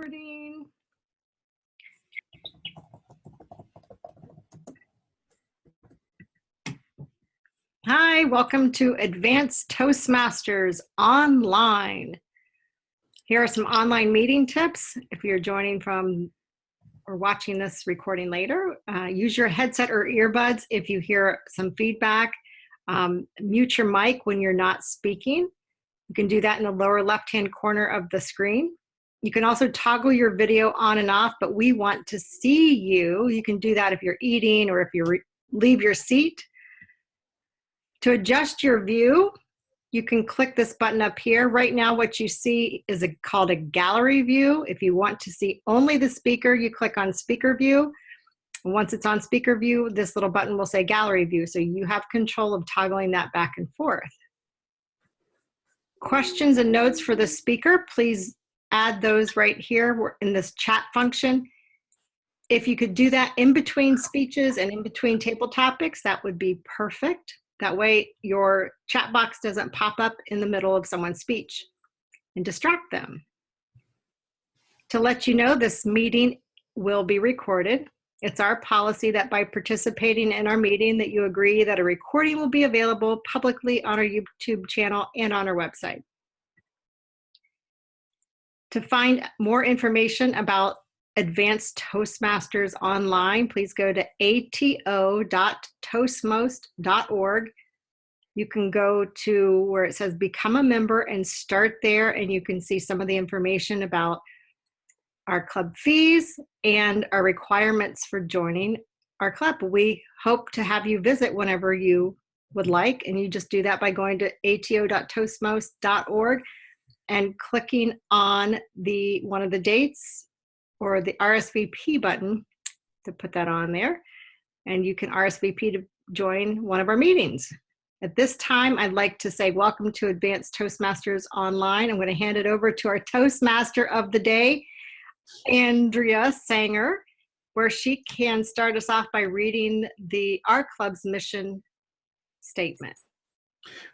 Recording. Hi, welcome to Advanced Toastmasters Online. Here are some online meeting tips. If you're joining from or watching this recording later, use your headset or earbuds if you hear some feedback. Mute your mic when you're not speaking. You can do that in the lower left-hand corner of the screen. You can also toggle your video on and off, but we want to see you. You can do that if you're eating or if you leave your seat. To adjust your view, you can click this button up here. Right now, what you see is called a gallery view. If you want to see only the speaker, you click on speaker view. And once it's on speaker view, this little button will say gallery view. So you have control of toggling that back and forth. Questions and notes for the speaker, please add those right here in this chat function. If you could do that in between speeches and in between table topics, that would be perfect. That way your chat box doesn't pop up in the middle of someone's speech and distract them. To let you know, this meeting will be recorded. It's our policy that by participating in our meeting that you agree that a recording will be available publicly on our YouTube channel and on our website. To find more information about Advanced Toastmasters Online, please go to ato.toastmost.org. You can go to where it says Become a Member and start there, and you can see some of the information about our club fees and our requirements for joining our club. We hope to have you visit whenever you would like, and you just do that by going to ato.toastmost.org and clicking on one of the dates or the RSVP button to put that on there, and you can RSVP to join one of our meetings. At this time, I'd like to say welcome to Advanced Toastmasters Online. I'm going to hand it over to our Toastmaster of the day, Andrea Sanger, where she can start us off by reading our club's mission statement.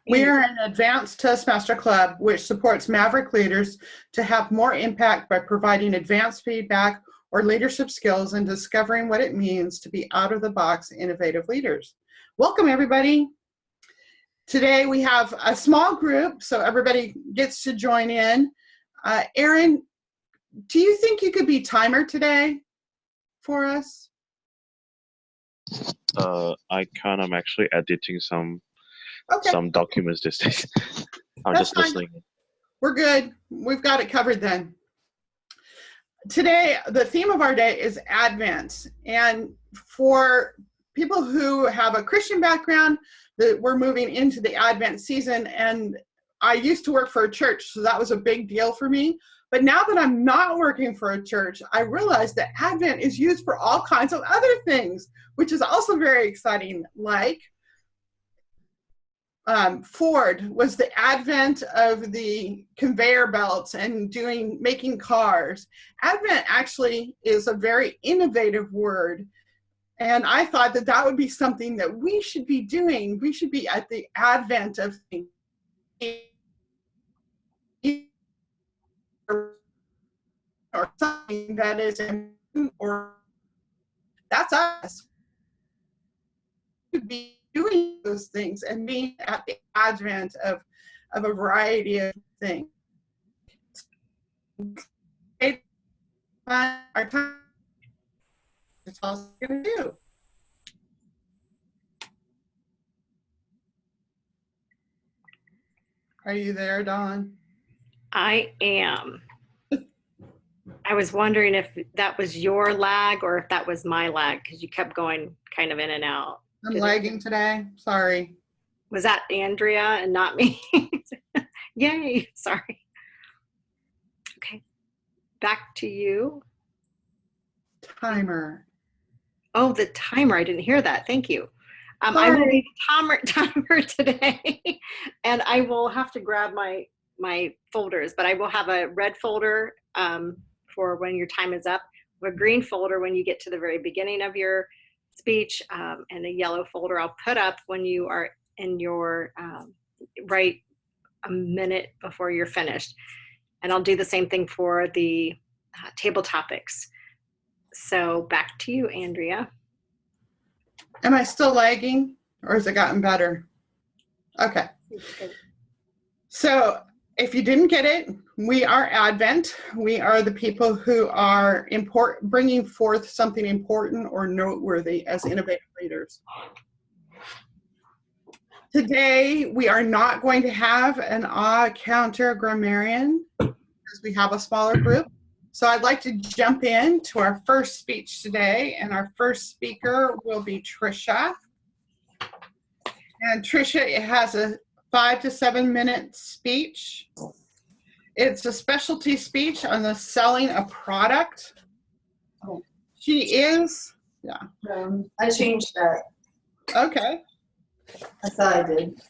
We are an advanced Toastmaster club which supports Maverick leaders to have more impact by providing advanced feedback or leadership skills and discovering what it means to be out-of-the-box innovative leaders. Welcome, everybody. Today we have a small group, so everybody gets to join in. Erin, do you think you could be timer today for us? I can. I'm actually editing some documents these days. I'm That's just fine. listening. We're good. We've got it covered then. Today, the theme of our day is Advent. And for people who have a Christian background, that we're moving into the Advent season. And I used to work for a church, so that was a big deal for me. But now that I'm not working for a church, I realize that Advent is used for all kinds of other things, which is also very exciting, like Ford was the advent of the conveyor belts and making cars. Advent actually is a very innovative word, and I thought that that would be something that we should be doing. We should be at the advent of things, or something that is important, or that's us. We should be doing those things and being at the advent of a variety of things. Our time is all we're going to do. Are you there, Dawn? I am. I was wondering if that was your lag or if that was my lag, because you kept going kind of in and out. I'm lagging today. Sorry. Was that Andrea and not me? Yay, sorry. Okay, back to you. Timer. Oh, the timer. I didn't hear that. Thank you. I will be the timer today, and I will have to grab my folders, but I will have a red folder for when your time is up, a green folder when you get to the very beginning of your speech, and a yellow folder I'll put up when you are in your right a minute before you're finished. And I'll do the same thing for the table topics. So back to you, Andrea. Am I still lagging, or has it gotten better? Okay. So if you didn't get it, we are Advent. We are the people who are bringing forth something important or noteworthy as innovative leaders. Today, we are not going to have an counter grammarian because we have a smaller group. So I'd like to jump in to our first speech today, and our first speaker will be Tricia. And Tricia has a 5 to 7 minute speech. It's a specialty speech on the selling a product. She is, yeah. I changed that. Okay. I thought I did.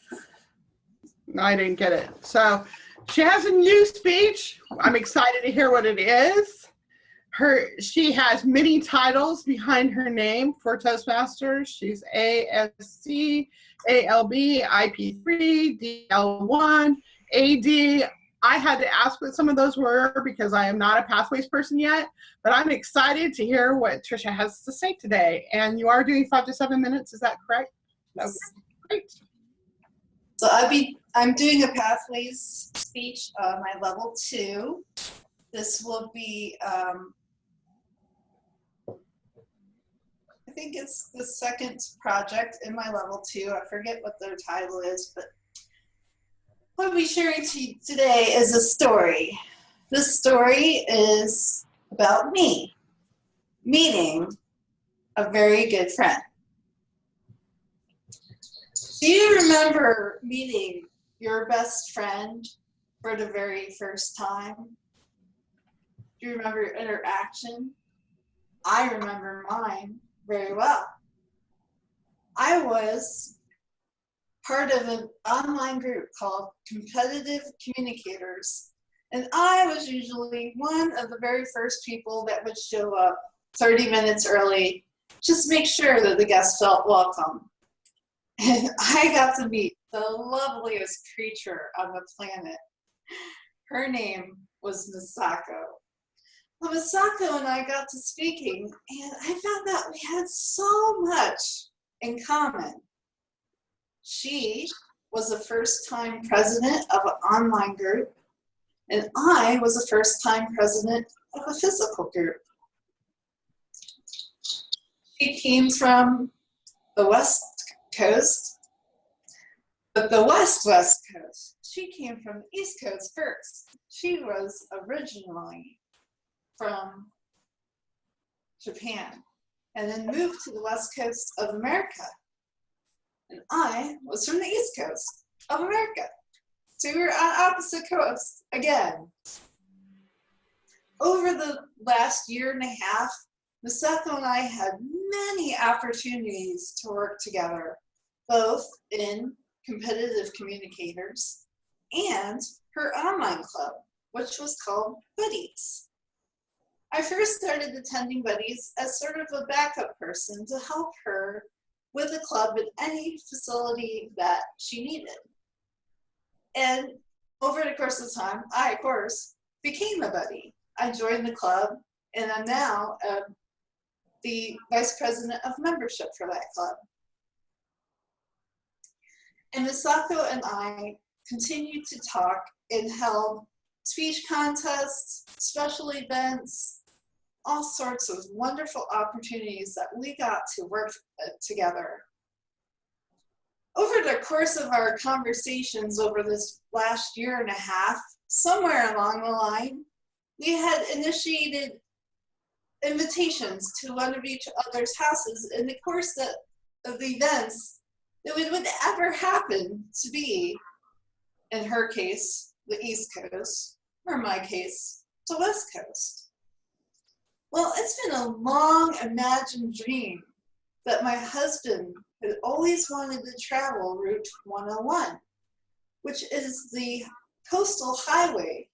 I didn't get it. So she has a new speech. I'm excited to hear what it is. She has many titles behind her name for Toastmasters. She's ASC, ALB, IP3, DL1, AD. I had to ask what some of those were because I am not a Pathways person yet, but I'm excited to hear what Tricia has to say today. And you are doing 5 to 7 minutes, is that correct? Okay, great. So I'm doing a Pathways speech on my level 2. This will be, I think it's the second project in my level 2. I forget what their title is, but what I'll be sharing to you today is a story. This story is about me meeting a very good friend. Do you remember meeting your best friend for the very first time? Do you remember your interaction? I remember mine very well. I was part of an online group called Competitive Communicators, and I was usually one of the very first people that would show up 30 minutes early, just make sure that the guests felt welcome. And I got to meet the loveliest creature on the planet. Her name was Misako. Well, Misako and I got to speaking, and I found out we had so much in common. She was the first-time president of an online group, and I was the first-time president of a physical group. She came from the West Coast, but the West Coast. She came from the East Coast first. She was originally from Japan and then moved to the West Coast of America. And I was from the East Coast of America. So we were on opposite coasts again. Over the last year and a half, Misako and I had many opportunities to work together, both in Competitive Communicators and her online club, which was called Buddies. I first started attending Buddies as sort of a backup person to help her with the club in any facility that she needed. And over the course of time, I, of course, became a buddy. I joined the club, and I'm now the vice president of membership for that club. And Misako and I continued to talk and held speech contests, special events, all sorts of wonderful opportunities that we got to work together. Over the course of our conversations over this last year and a half, somewhere along the line, we had initiated invitations to one of each other's houses in the course of the events that would ever happen to be, in her case, the East Coast, or in my case, the West Coast. Well, it's been a long imagined dream that my husband had always wanted to travel Route 101, which is the coastal highway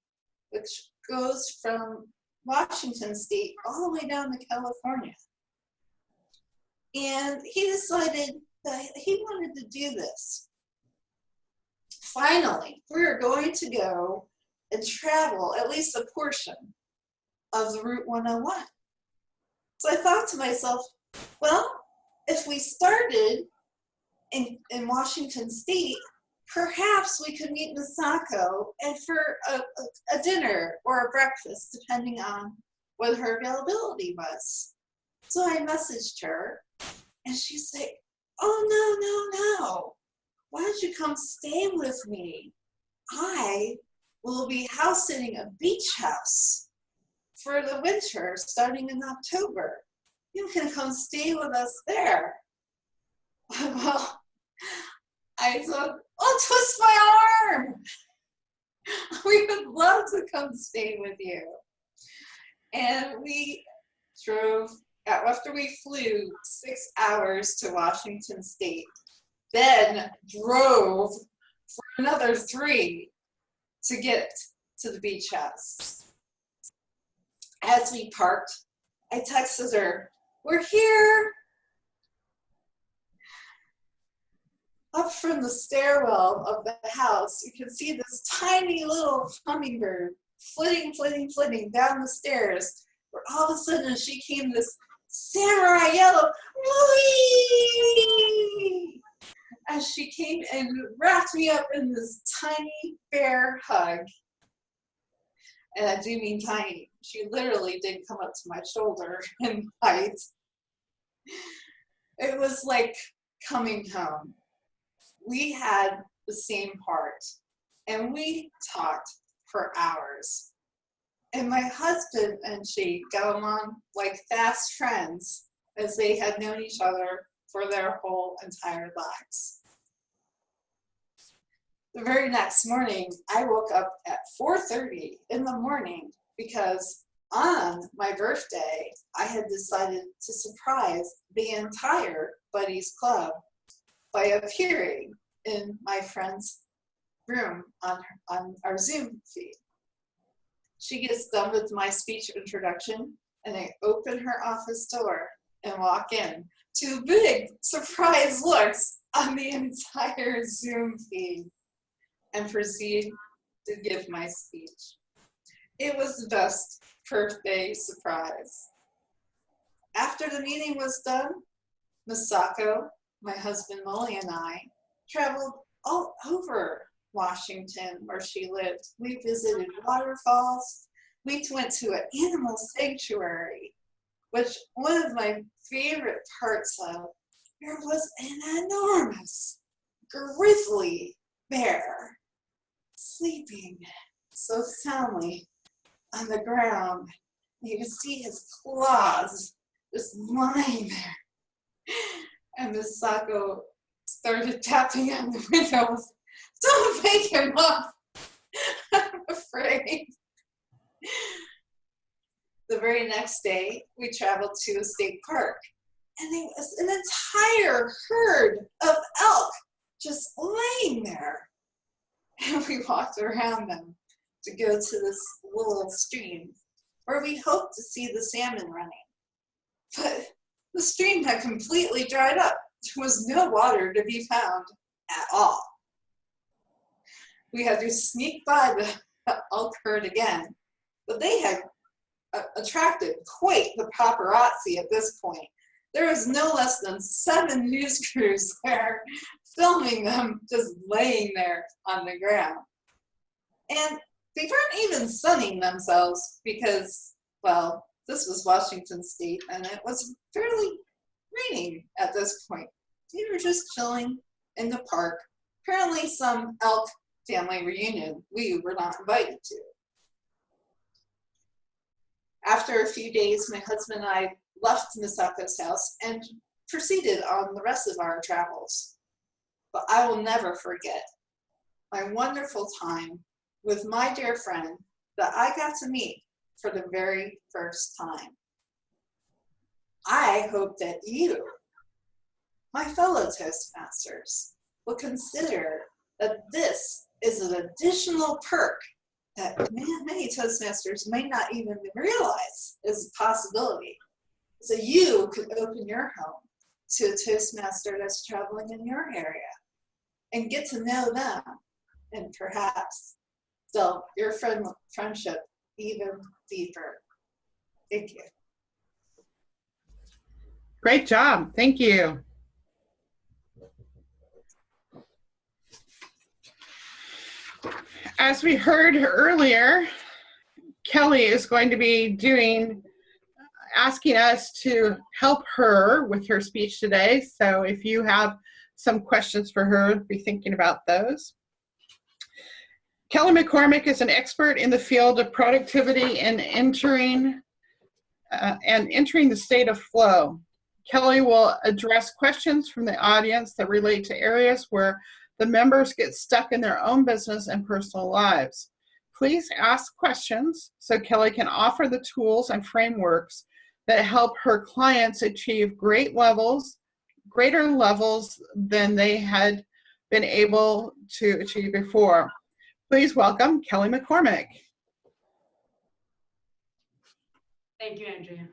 which goes from Washington State all the way down to California. And he decided that he wanted to do this. Finally, we are going to go and travel at least a portion of the Route 101. So I thought to myself, well, if we started in Washington State, perhaps we could meet Misako and for a dinner or a breakfast, depending on what her availability was. So I messaged her, and she's like, oh, no. Why don't you come stay with me? I will be house sitting a beach house for the winter starting in October. You can come stay with us there. Well, I thought, oh, twist my arm. We would love to come stay with you. And we drove, after we flew 6 hours to Washington State, then drove for another 3 to get to the beach house. As we parked, I texted her, we're here. Up from the stairwell of the house, you can see this tiny little hummingbird flitting down the stairs, where all of a sudden she came this samurai yellow, whee! As she came and wrapped me up in this tiny bear hug. And I do mean tiny. She literally did come up to my shoulder in height. It was like coming home. We had the same heart, and we talked for hours. And my husband and she got along like fast friends, as they had known each other for their whole entire lives. The very next morning, I woke up at 4:30 in the morning because on my birthday, I had decided to surprise the entire Buddies Club by appearing in my friend's room on our Zoom feed. She gets done with my speech introduction, and I open her office door and walk in. 2 big surprise looks on the entire Zoom feed, and proceed to give my speech. It was the best birthday surprise. After the meeting was done, Misako, my husband Molly, and I traveled all over Washington where she lived. We visited waterfalls. We went to an animal sanctuary, which one of my favorite parts of, there was an enormous grizzly bear sleeping so soundly on the ground. You could see his claws just lying there. And Misako started tapping on the windows. Don't wake him up. I'm afraid. The very next day, we traveled to a state park, and there was an entire herd of elk just laying there. And we walked around them to go to this little stream where we hoped to see the salmon running. But the stream had completely dried up. There was no water to be found at all. We had to sneak by the elk herd again, but they had attracted quite the paparazzi at this point. There was no less than 7 news crews there filming them just laying there on the ground. And they weren't even sunning themselves because, well, this was Washington State and it was fairly raining at this point. They were just chilling in the park. Apparently some elk family reunion we were not invited to. After a few days, my husband and I left Misako's house and proceeded on the rest of our travels. But I will never forget my wonderful time with my dear friend that I got to meet for the very first time. I hope that you, my fellow Toastmasters, will consider that this is an additional perk that many Toastmasters may not even realize is a possibility. So you could open your home to a Toastmaster that's traveling in your area and get to know them and perhaps develop your friendship even deeper. Thank you. Great job. Thank you. As we heard earlier, Kelly is going to be asking us to help her with her speech today. So if you have some questions for her, be thinking about those. Kelly McCormick is an expert in the field of productivity and entering the state of flow. Kelly will address questions from the audience that relate to areas where the members get stuck in their own business and personal lives. Please ask questions so Kelly can offer the tools and frameworks that help her clients achieve greater levels than they had been able to achieve before. Please welcome Kelly McCormick. Thank you, Andrea.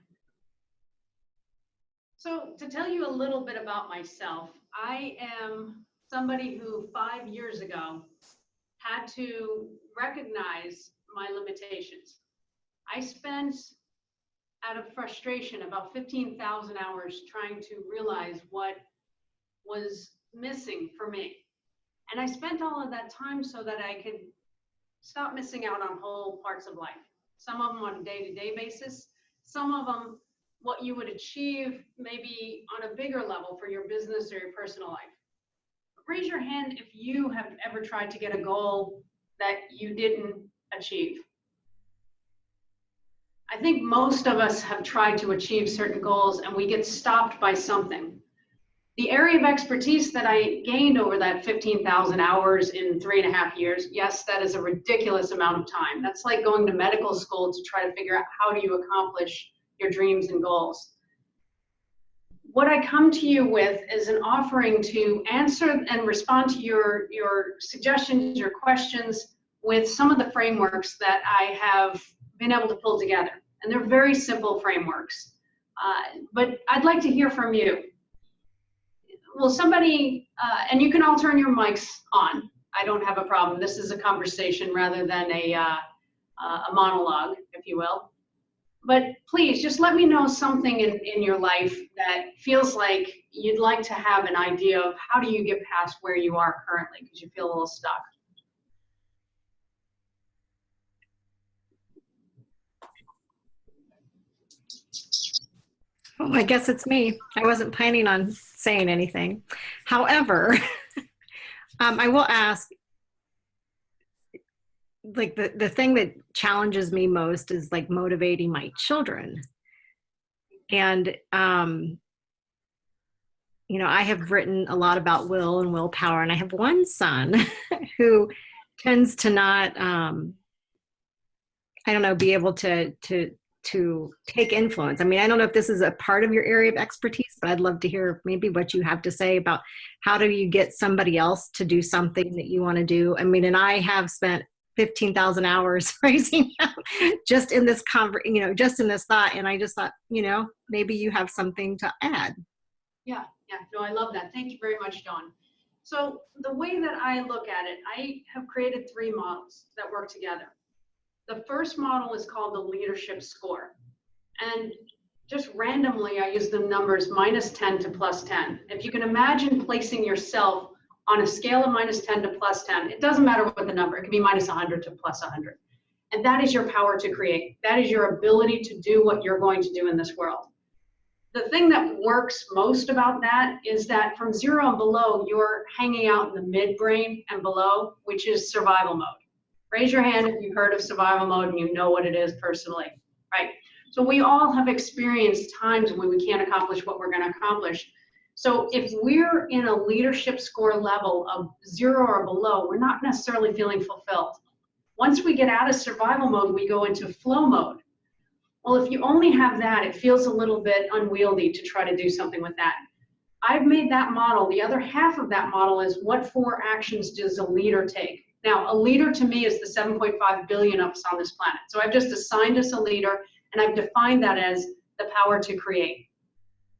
So to tell you a little bit about myself, I am somebody who 5 years ago had to recognize my limitations. I spent, out of frustration, about 15,000 hours trying to realize what was missing for me. And I spent all of that time so that I could stop missing out on whole parts of life. Some of them on a day-to-day basis, some of them what you would achieve maybe on a bigger level for your business or your personal life. Raise your hand if you have ever tried to get a goal that you didn't achieve. I think most of us have tried to achieve certain goals and we get stopped by something. The area of expertise that I gained over that 15,000 hours in 3.5 years, yes, that is a ridiculous amount of time. That's like going to medical school to try to figure out how do you accomplish your dreams and goals. What I come to you with is an offering to answer and respond to your suggestions, your questions with some of the frameworks that I have been able to pull together. And they're very simple frameworks. But I'd like to hear from you. Will somebody, and you can all turn your mics on. I don't have a problem. This is a conversation rather than a monologue, if you will. But please, just let me know something in your life that feels like you'd like to have an idea of how do you get past where you are currently because you feel a little stuck. Oh, I guess it's me. I wasn't planning on saying anything. However, I will ask, like the thing that challenges me most is like motivating my children. And, you know, I have written a lot about will and willpower, and I have one son who tends to not, I don't know, be able to take influence. I mean, I don't know if this is a part of your area of expertise, but I'd love to hear maybe what you have to say about how do you get somebody else to do something that you want to do. I mean, and I have spent 15,000 hours raising him just in this just in this thought. And I just thought, you know, maybe you have something to add. Yeah, no, I love that. Thank you very much, Dawn. So the way that I look at it, I have created 3 models that work together. The first model is called the leadership score. And just randomly, I use the numbers -10 to +10. If you can imagine placing yourself on a scale of -10 to +10, it doesn't matter what the number, it can be -100 to +100. And that is your power to create. That is your ability to do what you're going to do in this world. The thing that works most about that is that from 0 and below, you're hanging out in the midbrain and below, which is survival mode. Raise your hand if you've heard of survival mode and you know what it is personally, right? So we all have experienced times when we can't accomplish what we're going to accomplish. So if we're in a leadership score level of 0 or below, we're not necessarily feeling fulfilled. Once we get out of survival mode, we go into flow mode. Well, if you only have that, it feels a little bit unwieldy to try to do something with that. I've made that model. The other half of that model is what 4 actions does a leader take? Now, a leader to me is the 7.5 billion of us on this planet. So I've just assigned us a leader, and I've defined that as the power to create.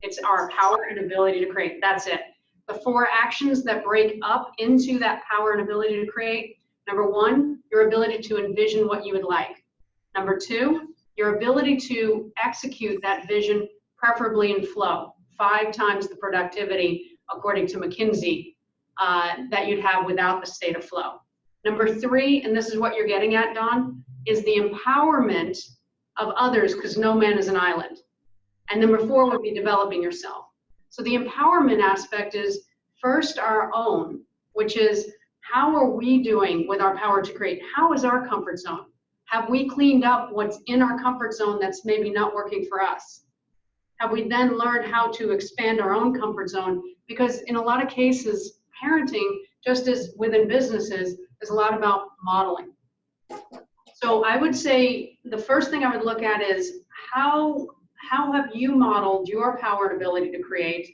It's our power and ability to create. That's it. The 4 actions that break up into that power and ability to create. Number 1, your ability to envision what you would like. Number 2, your ability to execute that vision, preferably in flow, 5 times the productivity, according to McKinsey, that you'd have without the state of flow. Number 3, and this is what you're getting at, Dawn, is the empowerment of others, because no man is an island. And number 4 would be developing yourself. So the empowerment aspect is first our own, which is how are we doing with our power to create? How is our comfort zone? Have we cleaned up what's in our comfort zone that's maybe not working for us? Have we then learned how to expand our own comfort zone? Because in a lot of cases, parenting, just as within businesses, is a lot about modeling. So I would say the first thing I would look at is how have you modeled your power and ability to create?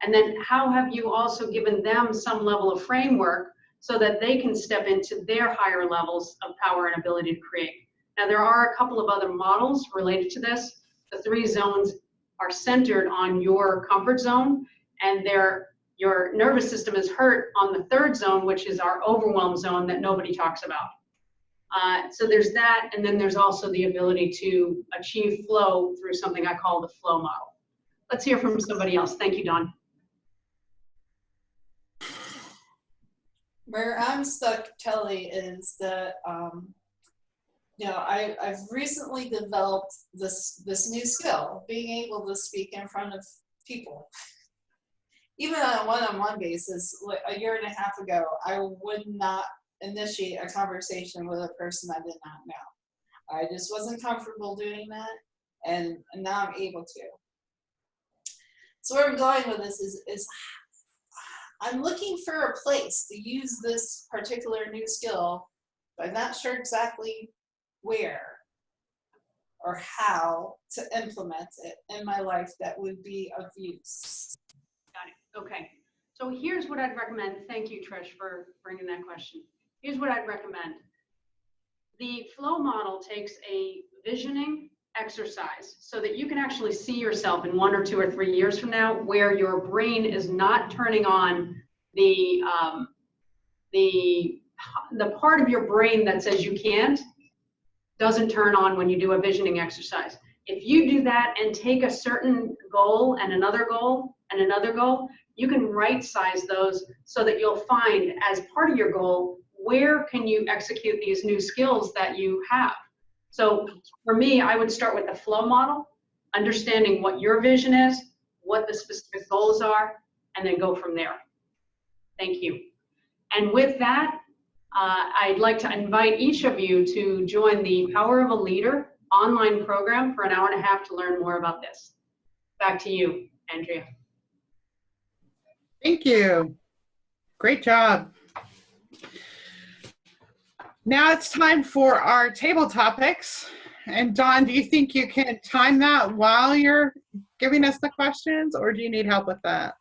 And then how have you also given them some level of framework so that they can step into their higher levels of power and ability to create? Now, there are a couple of other models related to this. The 3 zones are centered on your comfort zone, and your nervous system is hurt on the 3rd zone, which is our overwhelm zone that nobody talks about. So there's that, and then there's also the ability to achieve flow through something I call the flow model. Let's hear from somebody else. Thank you, Dawn. Where I'm stuck, Kelly, is that I've recently developed this new skill, being able to speak in front of people. Even on a one-on-one basis, like a year and a half ago, I would not initiate a conversation with a person I did not know. I just wasn't comfortable doing that, and now I'm able to. So where I'm going with this is I'm looking for a place to use this particular new skill, but I'm not sure exactly where or how to implement it in my life that would be of use. Got it. Okay. So here's what I'd recommend. Thank you, Trish, for bringing that question. Here's what I'd recommend. The flow model takes a visioning exercise so that you can actually see yourself in 1 or 2 or 3 years from now, where your brain is not turning on the part of your brain that says you can't, doesn't turn on when you do a visioning exercise. If you do that and take a certain goal and another goal and another goal, you can right size those so that you'll find, as part of your goal, where can you execute these new skills that you have. So for me, I would start with the flow model, understanding what your vision is, what the specific goals are, and then go from there. Thank you. And with that, I'd like to invite each of you to join the Power of a Leader online program for an hour and a half to learn more about this. Back to you, Andrea. Thank you. Great job. Now it's time for our table topics. And Dawn, do you think you can time that while you're giving us the questions, or do you need help with that?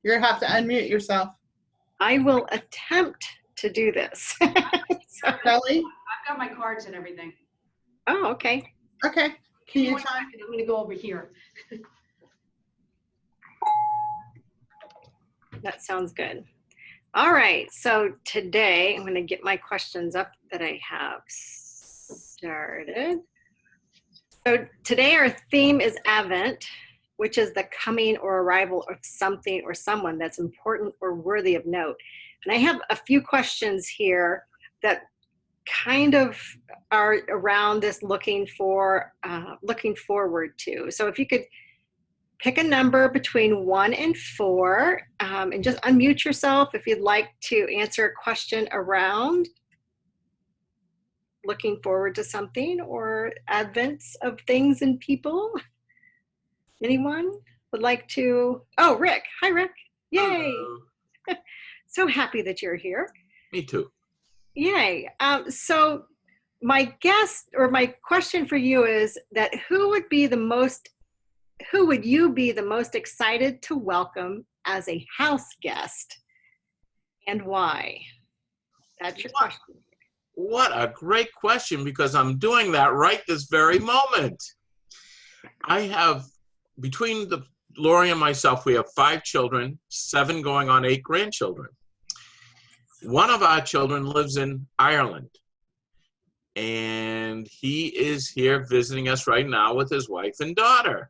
You're gonna have to unmute yourself. I will attempt to do this. So, Kelly? I've got my cards and everything. oh, okay. Okay. Can you One time? second, I'm going to go over here. That sounds good. All right. So today I'm going to get my questions up that I have started. So today our theme is Advent, which is the coming or arrival of something or someone that's important or worthy of note. And I have a few questions here that kind of are around this looking forward to. So if you could pick a number between 1 and 4, and just unmute yourself if you'd like to answer a question around looking forward to something or advents of things and people. Anyone would like to? Oh, Rick. Hi, Rick. Yay. So happy that you're here. Me too. Yay. So my guess or my question for you is that who would you be the most excited to welcome as a house guest, and why? That's your question. What a great question, because I'm doing that right this very moment. I have, between Lori and myself, we have 5 children, 7 going on 8 grandchildren. One of our children lives in Ireland. and he is here visiting us right now with his wife and daughter.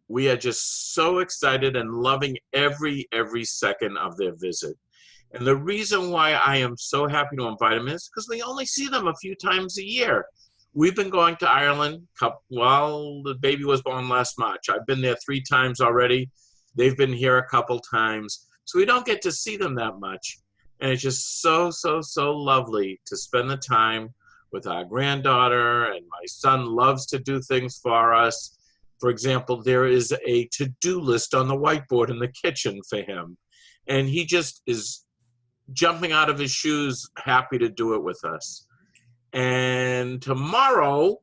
We are just so excited and loving every second of their visit. And the reason why I am so happy to invite them is because we only see them a few times a year. We've been going to Ireland, well, the baby was born last March. I've been there 3 times already. They've been here a couple times. So we don't get to see them that much. And it's just so lovely to spend the time with our granddaughter. And my son loves to do things for us. For example, there is a to-do list on the whiteboard in the kitchen for him. And he just is jumping out of his shoes, happy to do it with us. And tomorrow,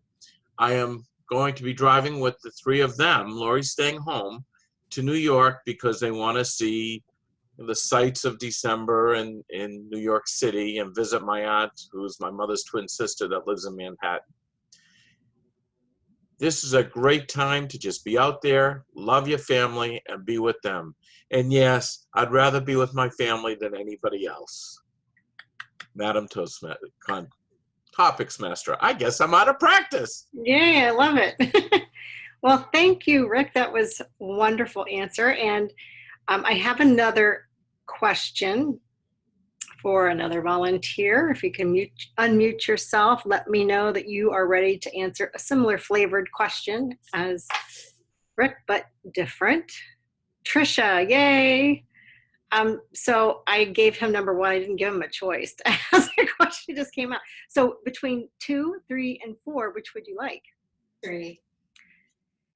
I am going to be driving with the 3 of them, Lori's staying home, to New York because they want to see the sights of December in New York City and visit my aunt, who's my mother's twin sister that lives in Manhattan. This is a great time to just be out there, love your family, and be with them. And yes, I'd rather be with my family than anybody else. Madam Topics Master. I guess I'm out of practice. Yeah, I love it. Well, thank you, Rick. That was a wonderful answer. And I have another question for another volunteer. If you can unmute yourself, let me know that you are ready to answer a similar flavored question as Rick, but different. Trisha, yay. So I gave him number 1. I didn't give him a choice to ask a question. Just came out. So between 2, 3, and 4, which would you like? 3.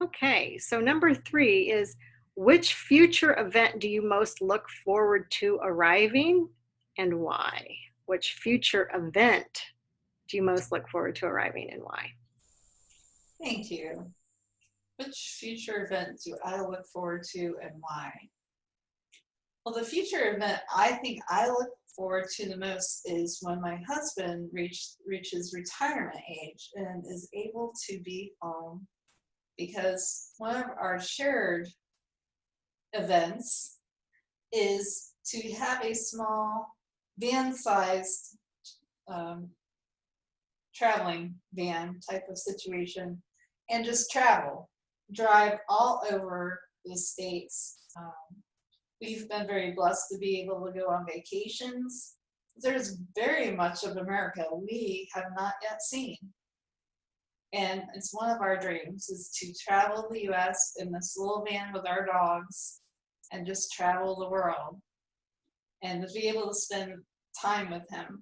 Okay, so number 3 is, which future event do you most look forward to arriving and why? Which future event do you most look forward to arriving and why? Thank you. Which future event do I look forward to and why? Well, the future event I think I look forward to the most is when my husband reaches retirement age and is able to be home, because one of our shared events is to have a small van-sized traveling van type of situation and just drive all over the States. We've been very blessed to be able to go on vacations. There's very much of America we have not yet seen. And it's one of our dreams is to travel the US in this little van with our dogs and just travel the world and to be able to spend time with him.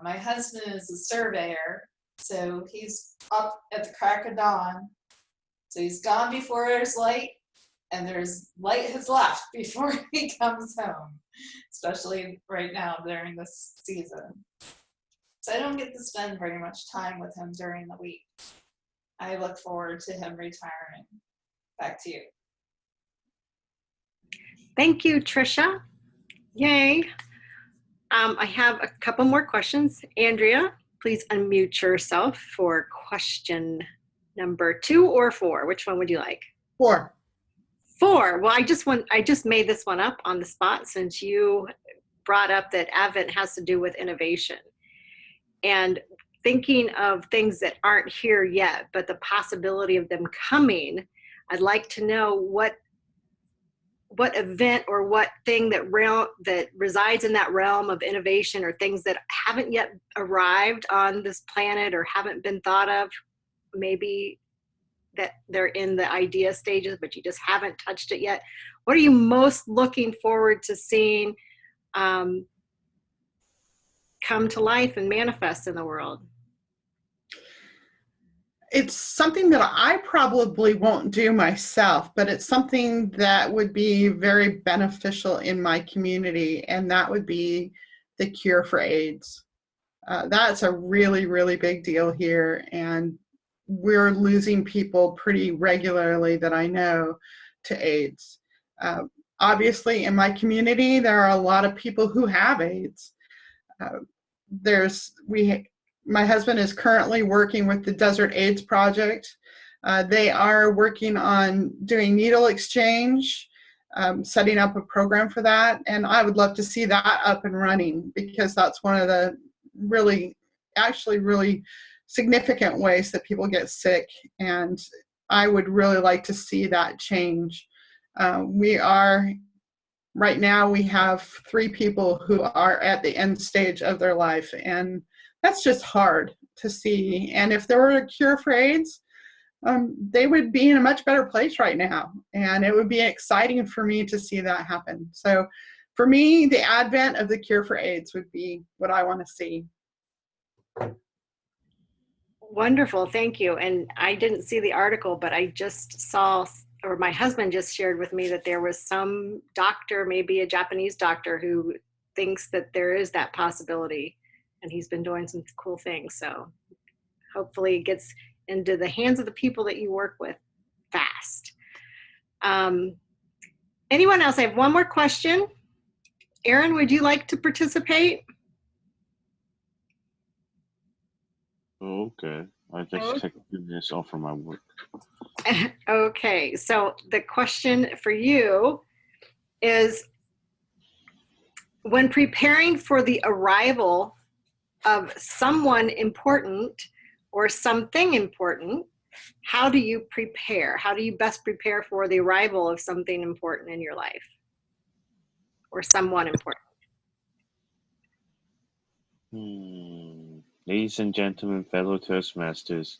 My husband is a surveyor, so he's up at the crack of dawn. So he's gone before there's light, and there's light has left before he comes home, especially right now during this season. So I don't get to spend very much time with him during the week. I look forward to him retiring. Back to you. Thank you, Trisha. Yay. I have a couple more questions. Andrea, please unmute yourself for question number 2 or 4. Which one would you like? 4. 4. Well, I just made this one up on the spot since you brought up that Advent has to do with innovation. And thinking of things that aren't here yet, but the possibility of them coming, I'd like to know what event or what thing that resides in that realm of innovation, or things that haven't yet arrived on this planet or haven't been thought of, maybe that they're in the idea stages, but you just haven't touched it yet. What are you most looking forward to seeing come to life and manifest in the world? It's something that I probably won't do myself, but it's something that would be very beneficial in my community, and that would be the cure for AIDS. That's a really, really big deal here, and we're losing people pretty regularly that I know to AIDS. Obviously, in my community, there are a lot of people who have AIDS. My husband is currently working with the Desert AIDS Project. They are working on doing needle exchange, setting up a program for that, and I would love to see that up and running, because that's one of the really actually really significant ways that people get sick, and I would really like to see that change. Right now we have 3 people who are at the end stage of their life, and that's just hard to see. And if there were a cure for AIDS, they would be in a much better place right now, and it would be exciting for me to see that happen. So for me, the advent of the cure for AIDS would be what I want to see. Wonderful, thank you. And I didn't see the article, but I just saw, or my husband just shared with me, that there was some doctor, maybe a Japanese doctor, who thinks that there is that possibility, and he's been doing some cool things. So hopefully it gets into the hands of the people that you work with fast. Anyone else? I have one more question. Erin, would you like to participate? Okay. I just take a few minutes off from my work. Okay, so the question for you is, when preparing for the arrival of someone important or something important, how do you prepare? How do you best prepare for the arrival of something important in your life or someone important? Ladies and gentlemen, fellow Toastmasters,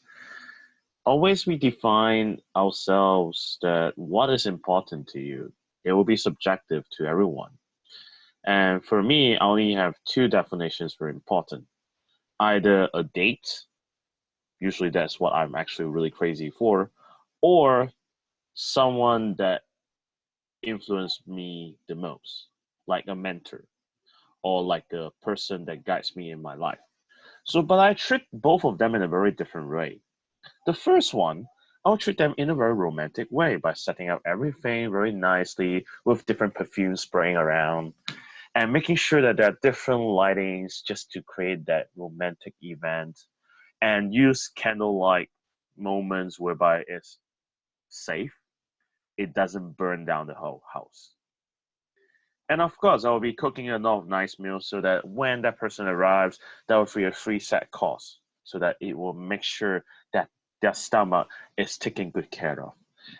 always we define ourselves that what is important to you. It will be subjective to everyone. And for me, I only have 2 definitions for important. Either a date, usually that's what I'm actually really crazy for, or someone that influenced me the most, like a mentor, or like a person that guides me in my life. So, but I treat both of them in a very different way. The first one, I'll treat them in a very romantic way by setting up everything very nicely with different perfumes spraying around and making sure that there are different lightings just to create that romantic event, and use candlelight moments whereby it's safe. It doesn't burn down the whole house. And of course, I will be cooking a lot of nice meals so that when that person arrives, that will be a free set cost, so that it will make sure that their stomach is taken good care of.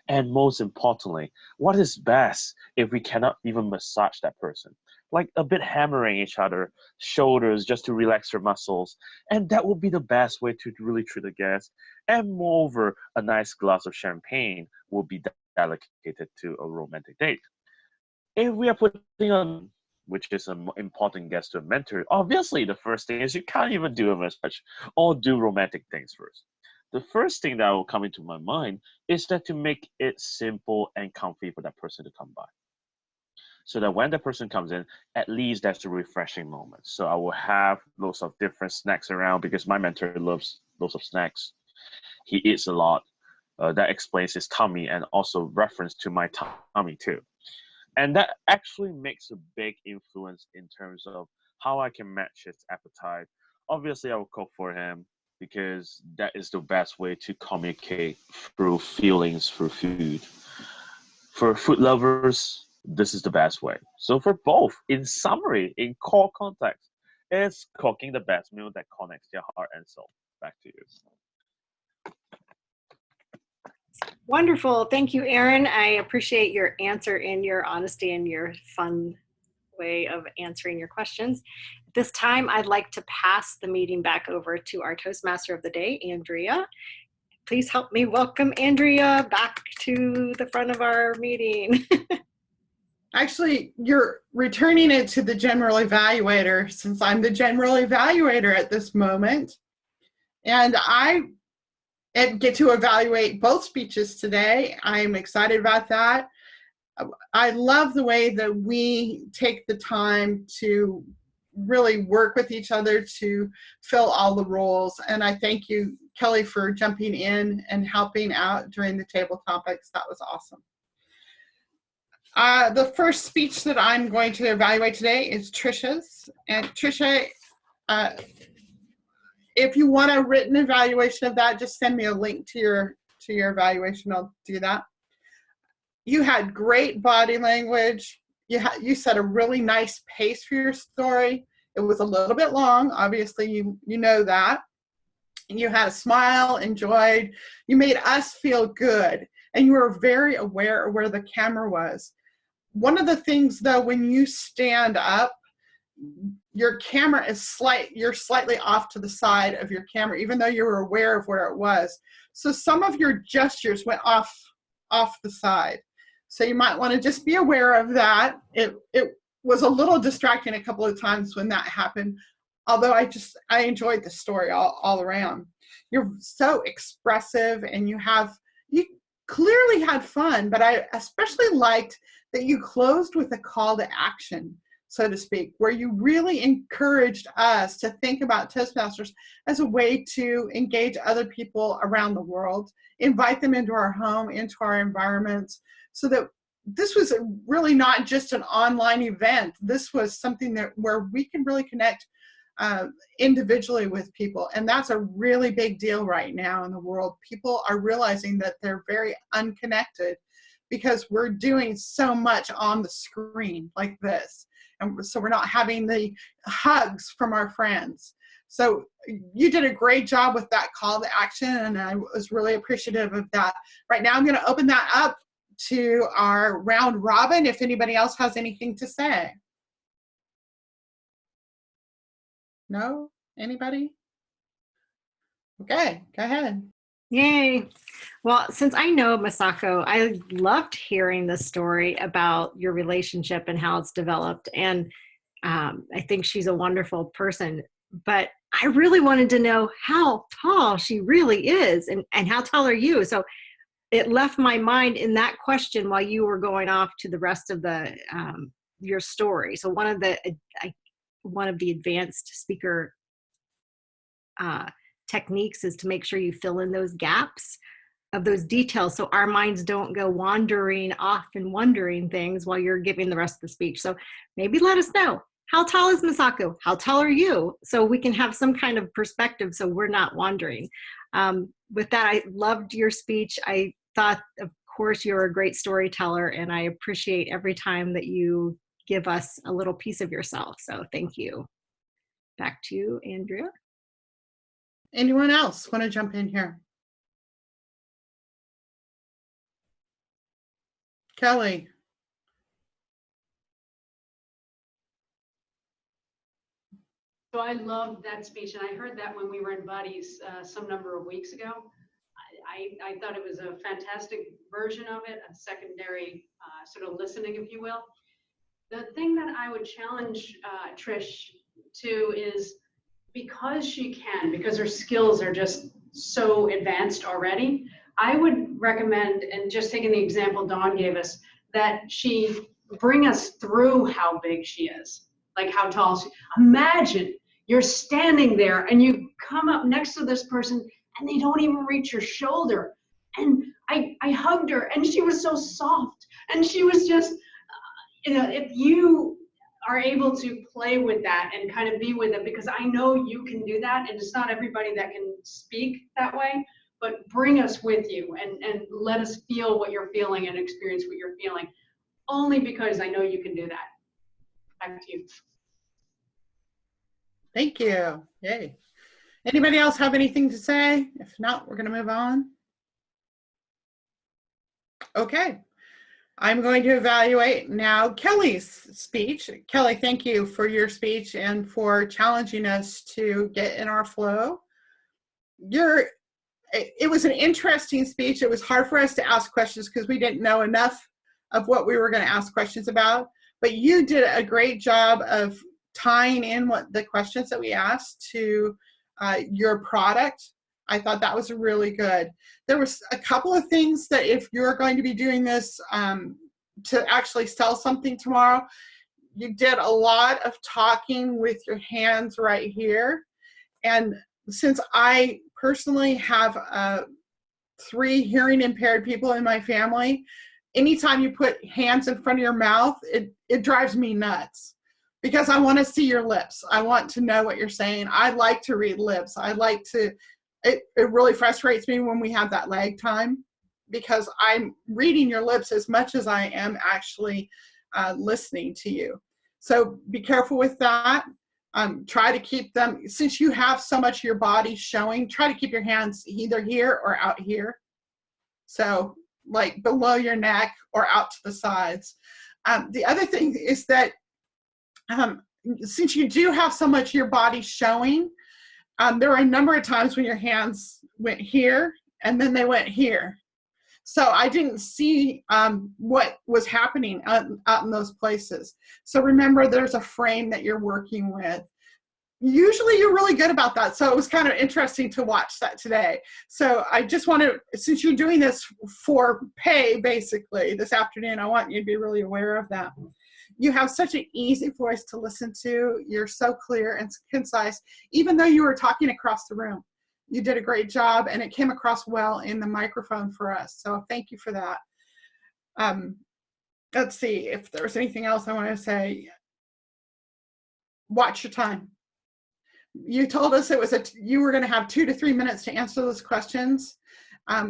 And most importantly, what is best if we cannot even massage that person? Like a bit hammering each other, shoulders, just to relax their muscles. And that will be the best way to really treat a guest. And moreover, a nice glass of champagne will be dedicated to a romantic date. If we are putting on, which is an important guest to a mentor, obviously the first thing is you can't even do a massage or do romantic things first. The first thing that will come into my mind is that to make it simple and comfy for that person to come by. So that when the person comes in, at least that's a refreshing moment. So I will have lots of different snacks around because my mentor loves lots of snacks. He eats a lot. That explains his tummy and also reference to my tummy too. And that actually makes a big influence in terms of how I can match his appetite. Obviously, I will cook for him because that is the best way to communicate through feelings, through food. For food lovers, this is the best way. So for both, in summary, in core context, it's cooking the best meal that connects your heart and soul. Back to you. Wonderful. Thank you, Erin. I appreciate your answer and your honesty and your fun way of answering your questions. At this time, I'd like to pass the meeting back over to our Toastmaster of the day, Andrea. Please help me welcome Andrea back to the front of our meeting. Actually, you're returning it to the general evaluator, since I'm the general evaluator at this moment. And I get to evaluate both speeches today. I'm excited about that. I love the way that we take the time to really work with each other to fill all the roles. And I thank you, Kelly, for jumping in and helping out during the table topics. That was awesome. The first speech that I'm going to evaluate today is Trisha's. And Trisha, if you want a written evaluation of that, just send me a link to your evaluation. I'll do that. You had great body language. You set a really nice pace for your story. It was a little bit long. Obviously, you know that. You had a smile, enjoyed. You made us feel good. And you were very aware of where the camera was. One of the things, though, when you stand up, your camera is you're slightly off to the side of your camera, even though you were aware of where it was. So some of your gestures went off the side. So you might want to just be aware of that. It was a little distracting a couple of times when that happened, although I enjoyed the story all around. You're so expressive, and you clearly had fun, but I especially liked that you closed with a call to action, so to speak, where you really encouraged us to think about Toastmasters as a way to engage other people around the world, invite them into our home, into our environments, so that this was really not just an online event. This was something where we can really connect individually with people. And that's a really big deal right now in the world. People are realizing that they're very unconnected because we're doing so much on the screen like this. And so we're not having the hugs from our friends. So you did a great job with that call to action, and I was really appreciative of that. Right now I'm going to open that up to our round robin if anybody else has anything to say. No? Anybody? Okay, go ahead. Yay. Well, since I know Masako, I loved hearing the story about your relationship and how it's developed. And I think she's a wonderful person. But I really wanted to know how tall she really is, and how tall are you? So it left my mind in that question while you were going off to the rest of your story. So one of the advanced speaker techniques is to make sure you fill in those gaps of those details so our minds don't go wandering off and wondering things while you're giving the rest of the speech. So maybe let us know, how tall is Masako? How tall are you? So we can have some kind of perspective so we're not wandering. With that, I loved your speech. I thought, of course, you're a great storyteller, and I appreciate every time that you give us a little piece of yourself. So thank you. Back to you, Andrea. Anyone else want to jump in here? Kelly. So I loved that speech, and I heard that when we were in Buddies some number of weeks ago. I thought it was a fantastic version of it, a secondary sort of listening, if you will. The thing that I would challenge Trish to is, because her skills are just so advanced already, I would recommend, and just taking the example Dawn gave us, that she bring us through how big she is, like how tall she. Imagine you're standing there and you come up next to this person and they don't even reach your shoulder. And I hugged her, and she was so soft, and she was just, if you are able to play with that and kind of be with it, because I know you can do that, and it's not everybody that can speak that way, but bring us with you and let us feel what you're feeling and experience what you're feeling, only because I know you can do that. Back to you. Thank you. Yay. Anybody else have anything to say? If not, we're going to move on. Okay. I'm going to evaluate now Kelly's speech. Kelly, thank you for your speech and for challenging us to get in our flow. It was an interesting speech. It was hard for us to ask questions because we didn't know enough of what we were going to ask questions about. But you did a great job of tying in what the questions that we asked to your product. I thought that was really good. There was a couple of things that if you're going to be doing this to actually sell something tomorrow, you did a lot of talking with your hands right here. And since I personally have 3 hearing impaired people in my family, anytime you put hands in front of your mouth, it drives me nuts. Because I want to see your lips. I want to know what you're saying. I like to read lips. It really frustrates me when we have that lag time, because I'm reading your lips as much as I am actually listening to you. So be careful with that. Try to keep them, since you have so much of your body showing, try to keep your hands either here or out here. So like below your neck or out to the sides. The other thing is that since you do have so much of your body showing, there were a number of times when your hands went here and then they went here. So I didn't see what was happening out in those places. So remember, there's a frame that you're working with. Usually you're really good about that. So it was kind of interesting to watch that today. So I just want to, since you're doing this for pay, basically, this afternoon, I want you to be really aware of that. You have such an easy voice to listen to. You're so clear and concise, even though you were talking across the room. You did a great job, and it came across well in the microphone for us. So thank you for that. Let's see if there's anything else I want to say. Watch your time. You told us it was you were going to have 2 to 3 minutes to answer those questions.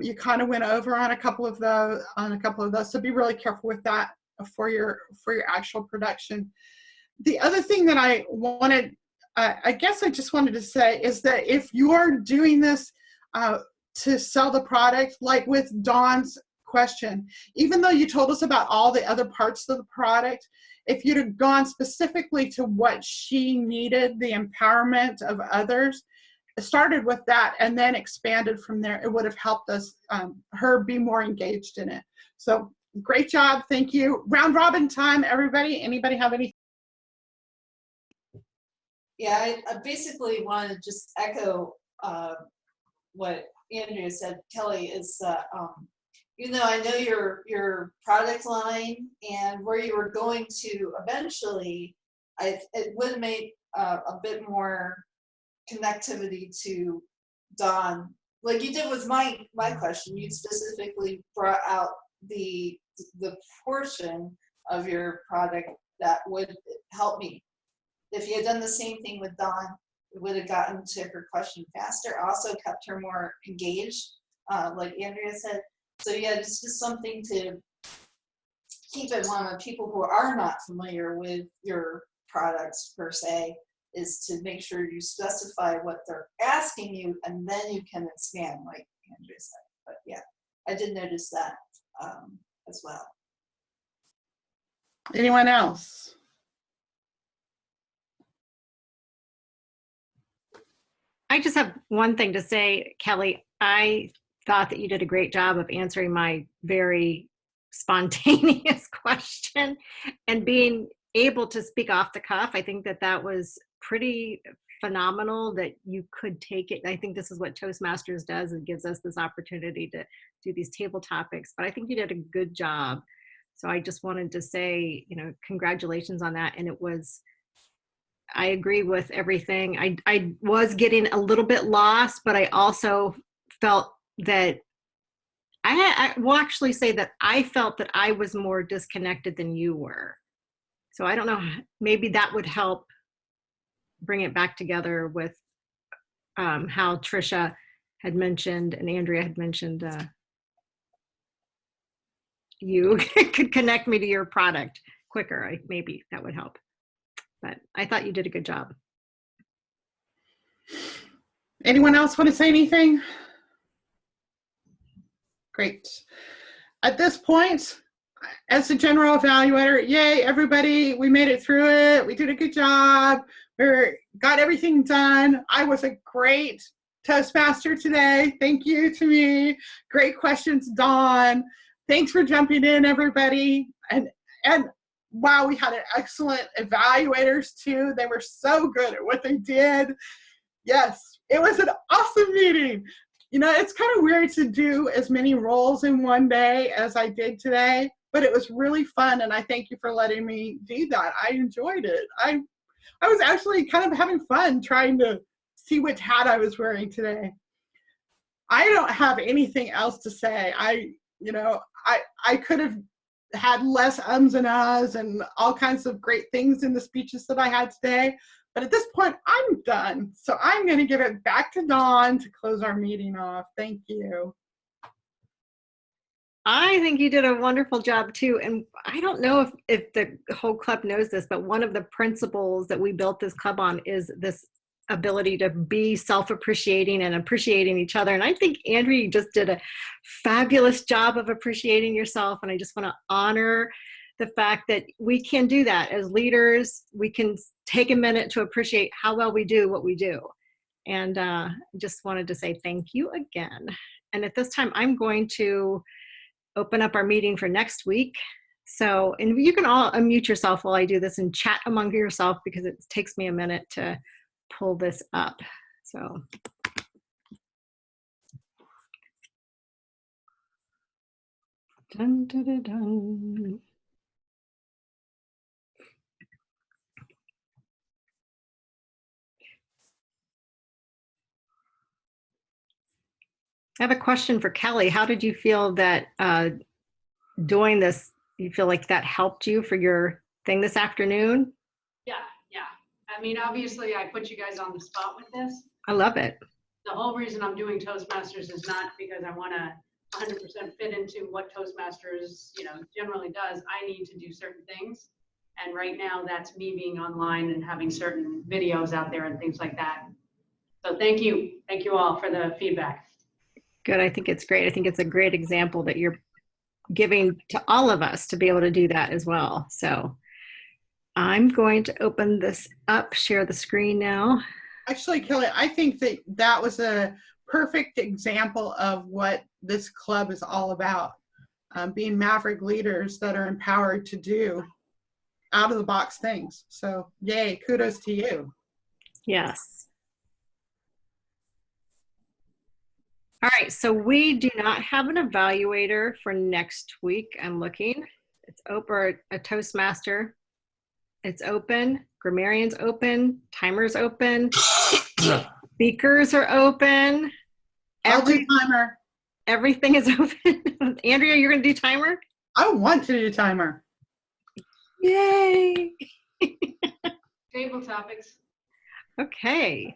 You kind of went over on a couple of those. So be really careful with that for your actual production. The other thing that I wanted, I guess I just wanted to say, is that if you are doing this to sell the product, like with Dawn's question, even though you told us about all the other parts of the product, if you'd have gone specifically to what she needed, the empowerment of others, started with that and then expanded from there, it would have helped us, her be more engaged in it. So great job, thank you. Round robin time, everybody. Anybody have any? Yeah, I basically want to just echo what Andrea said. Kelly, is you know, I know your product line and where you were going to eventually. It would make a bit more connectivity to Dawn, like you did with my question. You specifically brought out the portion of your product that would help me. If you had done the same thing with Dawn, it would have gotten to her question faster. Also kept her more engaged, like Andrea said. So yeah, it's just something to keep in mind with people who are not familiar with your products per se, is to make sure you specify what they're asking you, and then you can expand, like Andrea said. But yeah, I did notice that as well. Anyone else? I just have one thing to say, Kelly. I thought that you did a great job of answering my very spontaneous question and being able to speak off the cuff. I think that was pretty phenomenal that you could take it. I think this is what Toastmasters does. It gives us this opportunity to do these table topics, but I think you did a good job. So I just wanted to say, you know, congratulations on that. And I agree with everything. I was getting a little bit lost, but I also felt that I will actually say that I felt that I was more disconnected than you were. So I don't know, maybe that would help bring it back together with how Trisha had mentioned and Andrea had mentioned you could connect me to your product quicker. Maybe that would help. But I thought you did a good job. Anyone else want to say anything? Great. At this point, as the general evaluator, yay, everybody, we made it through it. We did a good job. We got everything done. I was a great Toastmaster today. Thank you to me. Great questions, Dawn. Thanks for jumping in, everybody. And wow, we had excellent evaluators too. They were so good at what they did. Yes, it was an awesome meeting. You know, it's kind of weird to do as many roles in one day as I did today, but it was really fun, and I thank you for letting me do that. I enjoyed it. I was actually kind of having fun trying to see which hat I was wearing today. I don't have anything else to say. I could have had less ums and ahs and all kinds of great things in the speeches that I had today. But at this point, I'm done. So I'm going to give it back to Dawn to close our meeting off. Thank you. I think you did a wonderful job too. And I don't know if the whole club knows this, but one of the principles that we built this club on is this ability to be self-appreciating and appreciating each other. And I think, Andrea, you just did a fabulous job of appreciating yourself. And I just want to honor the fact that we can do that as leaders. We can take a minute to appreciate how well we do what we do. And just wanted to say thank you again. And at this time, I'm going to open up our meeting for next week. So, and you can all unmute yourself while I do this and chat among yourself because it takes me a minute to pull this up. So. Dun, dun, dun, dun. I have a question for Kelly. How did you feel that doing this, you feel like that helped you for your thing this afternoon? Yeah. I mean, obviously, I put you guys on the spot with this. I love it. The whole reason I'm doing Toastmasters is not because I want to 100% fit into what Toastmasters, generally does. I need to do certain things. And right now, that's me being online and having certain videos out there and things like that. So thank you. Thank you all for the feedback. Good. I think it's great. I think it's a great example that you're giving to all of us to be able to do that as well. So I'm going to open this up, share the screen now. Actually, Kelly, I think that was a perfect example of what this club is all about. Being maverick leaders that are empowered to do out of the box things. So yay, kudos to you. Yes. All right, so we do not have an evaluator for next week. I'm looking. It's open, a Toastmaster. It's open. Grammarian's open. Timer's open. Speakers are open. I'll do timer. Everything is open. Andrea, you're going to do timer? I want to do timer. Yay. Table topics. Okay.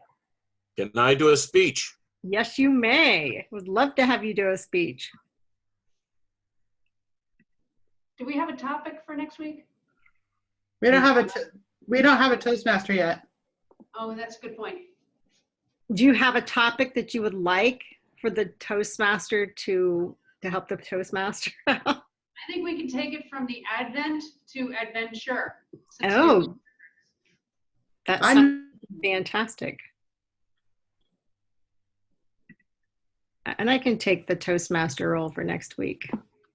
Can I do a speech? Yes, you may. Would love to have you do a speech. Do we have a topic for next week? We don't have a Toastmaster yet. Oh, that's a good point. Do you have a topic that you would like for the Toastmaster to help the Toastmaster? I think we can take it from the Advent to adventure. Oh, that sounds fantastic. And I can take the Toastmaster role for next week.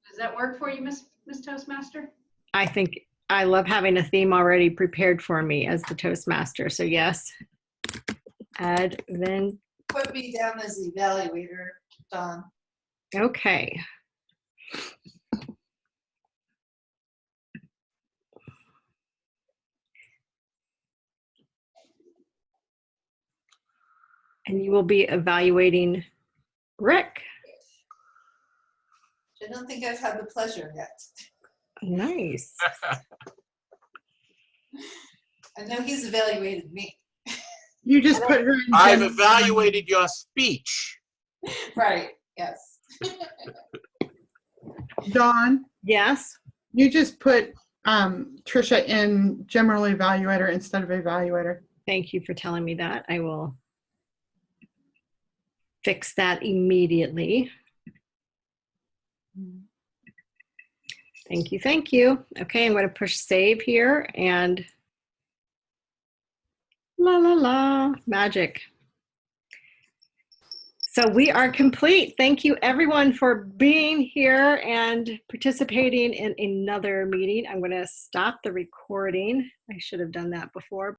Does that work for you, Miss Toastmaster? I think I love having a theme already prepared for me as the Toastmaster. So yes, Advent. Put me down as the evaluator, Don. Okay. And you will be evaluating Rick. I don't think I've had the pleasure yet. Nice. I know he's evaluated me. You just put her in. I've evaluated your speech. Right, yes. Dawn, Yes. you just put Trisha in general evaluator instead of evaluator. Thank you for telling me that. I will fix that immediately. Thank you, thank you. Okay, I'm going to push save here and la la la, magic. So we are complete. Thank you everyone for being here and participating in another meeting. I'm going to stop the recording. I should have done that before.